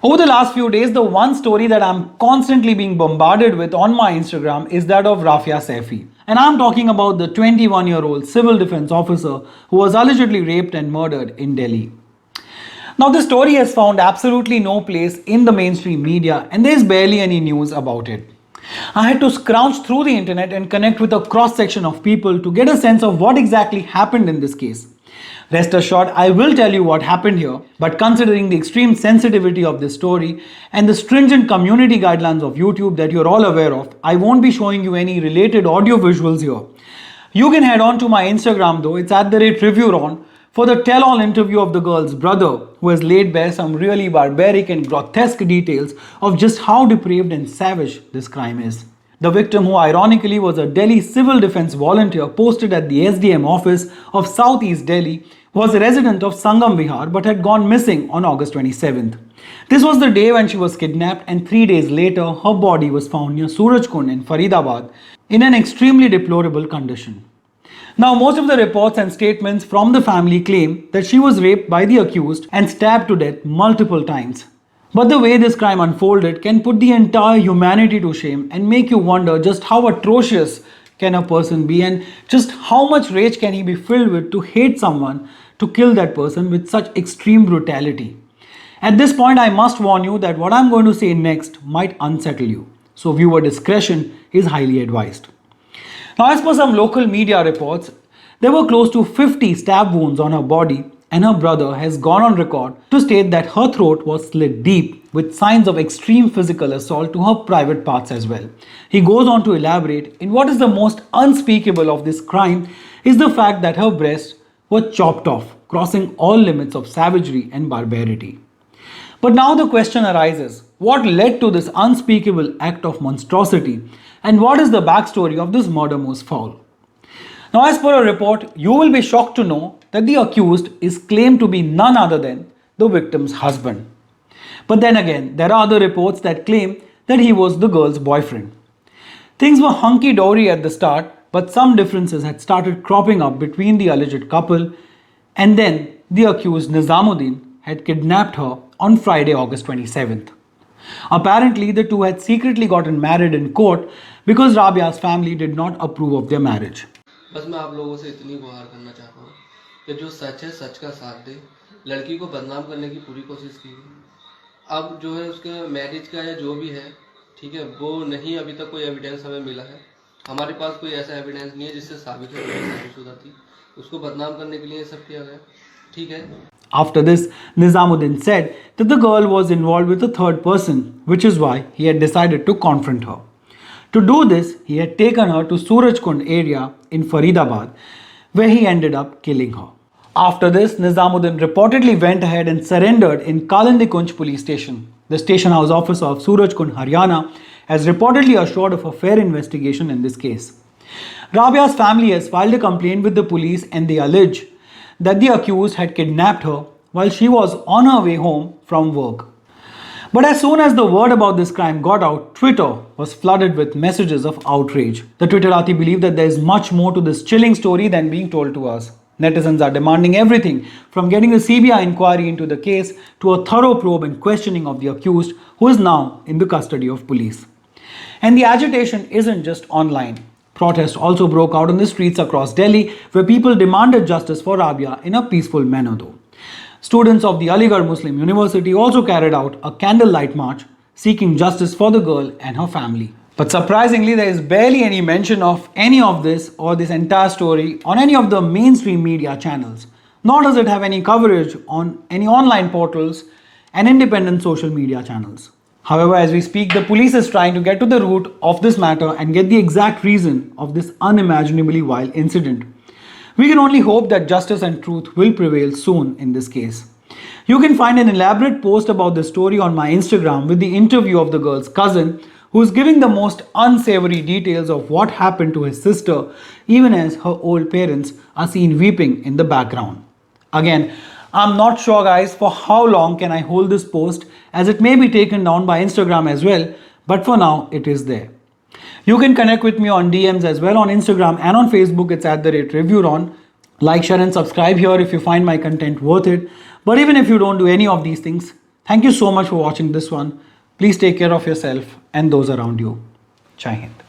Over the last few days, the one story that I'm constantly being bombarded with on my Instagram is that of Saifi. And I'm talking about the 21-year-old civil defense officer who was allegedly raped and murdered in Delhi. Now, this story has found absolutely no place in the mainstream media and there's barely any news about it. I had to scrounge through the internet and connect with a cross section of people to get a sense of what exactly happened in this case. Rest assured, I will tell you what happened here, but considering the extreme sensitivity of this story and the stringent community guidelines of YouTube that you're all aware of, I won't be showing you any related audio visuals here. You can head on to my Instagram though, it's @ReviewRon, for the tell-all interview of the girl's brother, who has laid bare some really barbaric and grotesque details of just how depraved and savage this crime is. The victim, who ironically was a Delhi civil defense volunteer posted at the SDM office of Southeast Delhi, was a resident of Sangam Vihar but had gone missing on August 27th. This was the day when she was kidnapped, and 3 days later her body was found near Surajkund in Faridabad in an extremely deplorable condition. Now, most of the reports and statements from the family claim that she was raped by the accused and stabbed to death multiple times. But the way this crime unfolded can put the entire humanity to shame and make you wonder just how atrocious can a person be and just how much rage can he be filled with to hate someone, to kill that person with such extreme brutality. At this point, I must warn you that what I'm going to say next might unsettle you. So viewer discretion is highly advised. Now, as per some local media reports, there were close to 50 stab wounds on her body, and her brother has gone on record to state that her throat was slit deep with signs of extreme physical assault to her private parts as well. He goes on to elaborate in what is the most unspeakable of this crime is the fact that her breasts were chopped off, crossing all limits of savagery and barbarity. But now the question arises, what led to this unspeakable act of monstrosity, and what is the backstory of this murder most foul? Now, as per a report, you will be shocked to know that the accused is claimed to be none other than the victim's husband. But then again, there are other reports that claim that he was the girl's boyfriend. Things were hunky-dory at the start, but some differences had started cropping up between the alleged couple, and then the accused Nizamuddin had kidnapped her on Friday, August 27th. Apparently, the two had secretly gotten married in court because Rabiya's family did not approve of their marriage. बस मैं आप लोगों से इतनी गुहार करना चाहता हूँ कि जो सच है सच का साथ दे। लड़की को बदनाम करने की पूरी कोशिश की। अब जो है उसके मैरिज का या जो भी है, ठीक है, वो नहीं, अभी तक कोई एविडेंस हमें मिला है। हमारे पास कोई ऐसा एविडेंस नहीं है जिससे साबित हो कि शादीशुदा थी। उसको बदनाम करने के लिए ये सब किया गया, ठीक है। After this, Nizamuddin said that the girl was involved with a third person, which is why he had decided to confront her. To do this, he had taken her to Surajkund area in Faridabad, where he ended up killing her. After this, Nizamuddin reportedly went ahead and surrendered in Kalandikunj police station. The station house officer of Surajkund, Haryana, has reportedly assured of a fair investigation in this case. Rabiya's family has filed a complaint with the police, and they allege that the accused had kidnapped her while she was on her way home from work. But as soon as the word about this crime got out, Twitter was flooded with messages of outrage. The Twitterati believe that there is much more to this chilling story than being told to us. Netizens are demanding everything from getting the CBI inquiry into the case to a thorough probe and questioning of the accused, who is now in the custody of police. And the agitation isn't just online. Protests also broke out on the streets across Delhi, where people demanded justice for Rabiya in a peaceful manner though. Students of the Aligarh Muslim University also carried out a candlelight march seeking justice for the girl and her family. But surprisingly, there is barely any mention of any of this or this entire story on any of the mainstream media channels, nor does it have any coverage on any online portals and independent social media channels. However, as we speak, the police is trying to get to the root of this matter and get the exact reason of this unimaginably vile incident. We can only hope that justice and truth will prevail soon in this case. You can find an elaborate post about this story on my Instagram with the interview of the girl's cousin, who is giving the most unsavory details of what happened to his sister, even as her old parents are seen weeping in the background. Again, I'm not sure guys for how long can I hold this post, as it may be taken down by Instagram as well, but for now it is there. You can connect with me on DMs as well on Instagram and on Facebook. It's @ReviewRon. Like, share and subscribe here if you find my content worth it. But even if you don't do any of these things, Thank you so much for watching this one. Please take care of yourself and those around you. Jai Hind.